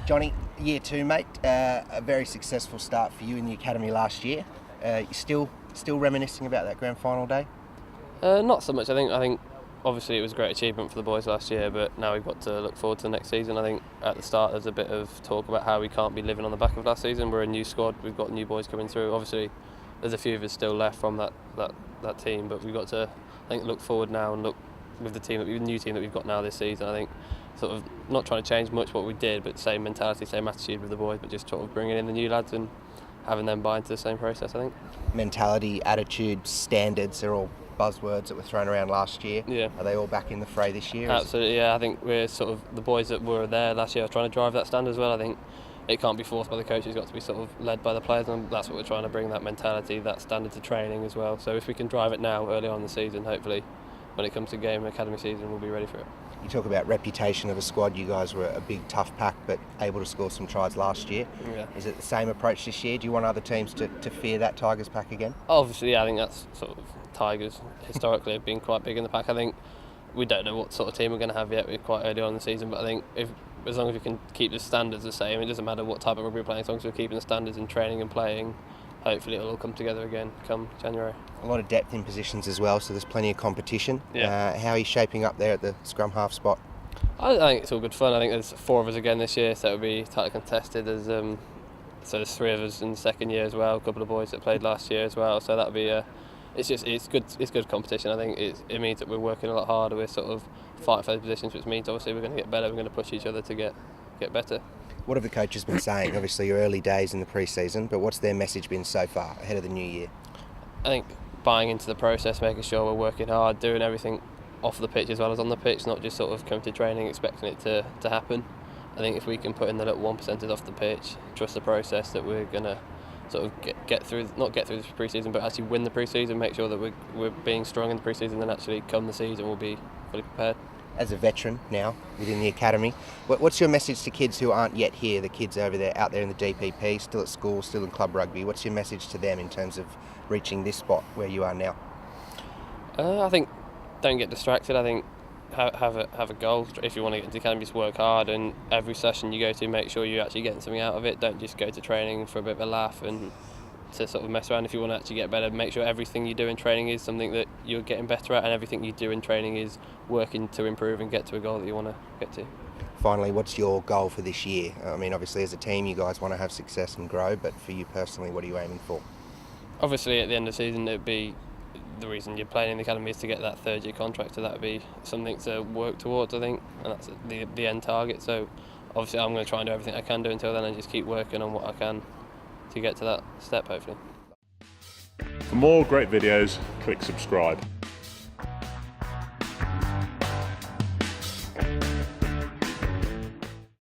Jonny, year 2, mate. A very successful start for you in the academy last year. You still reminiscing about that grand final day? Not so much. I think obviously it was a great achievement for the boys last year, but now we've got to look forward to the next season. I think at the start there's a bit of talk about how we can't be living on the back of last season. We're a new squad. We've got new boys coming through. Obviously, there's a few of us still left from that team, but we've got to, I think, look forward now and look with the new team that we've got now this season. I think sort of not trying to change much what we did, but same mentality, same attitude with the boys, but just sort of bringing in the new lads and having them buy into the same process, I think. Mentality, attitude, standards, they're all buzzwords that were thrown around last year. Yeah. Are they all back in the fray this year? Absolutely, yeah. I think we're sort of, the boys that were there last year are trying to drive that standard as well. I think it can't be forced by the coach, it's got to be sort of led by the players, and that's what we're trying to bring, that mentality, that standard to training as well. So if we can drive it now, early on in the season, hopefully when it comes to game academy season, we'll be ready for it. You talk about reputation of a squad. You guys were a big, tough pack, but able to score some tries last year. Yeah. Is it the same approach this year? Do you want other teams to fear that Tigers pack again? Obviously, yeah, I think that's sort of, Tigers historically have been quite big in the pack. I think we don't know what sort of team we're going to have yet. We're quite early on in the season, but I think as long as we can keep the standards the same, it doesn't matter what type of rugby we're playing, as long as we're keeping the standards in training and playing, hopefully it'll all come together again come January. A lot of depth in positions as well, so there's plenty of competition. Yeah. How are you shaping up there at the scrum-half spot? I think it's all good fun. I think there's 4 of us again this year, so it'll be tightly contested. So there's 3 of us in the second year as well, a couple of boys that played last year as well, so that'll be it's good competition. I think it means that we're working a lot harder, we're sort of fighting for those positions, which means obviously we're going to get better, we're going to push each other to get better. What have the coaches been saying? Obviously you're early days in the pre-season, but what's their message been so far ahead of the new year? I think buying into the process, making sure we're working hard, doing everything off the pitch as well as on the pitch, not just sort of coming to training expecting it to happen. I think if we can put in the little 1%ers off the pitch, trust the process, that we're going to sort of not get through the pre-season, but actually win the pre-season, make sure that we're being strong in the pre-season, and actually come the season we'll be fully prepared. As a veteran now within the academy, what's your message to kids who aren't yet here, the kids out there in the DPP, still at school, still in club rugby? What's your message to them in terms of reaching this spot where you are now? I think don't get distracted. I think have a goal. If you want to get into the academy, just work hard, and every session you go to, make sure you're actually getting something out of it. Don't just go to training for a bit of a laugh and to sort of mess around. If you want to actually get better, make sure everything you do in training is something that you're getting better at, and everything you do in training is working to improve and get to a goal that you want to get to. Finally, what's your goal for this year? I mean, obviously as a team you guys want to have success and grow, but for you personally, what are you aiming for? Obviously at the end of the season, it'd be the reason you're playing in the academy is to get that 3rd year contract, so that would be something to work towards, I think, and that's the end target. So obviously I'm going to try and do everything I can do until then, and just keep working on what I can to get to that step, hopefully. For more great videos, click subscribe.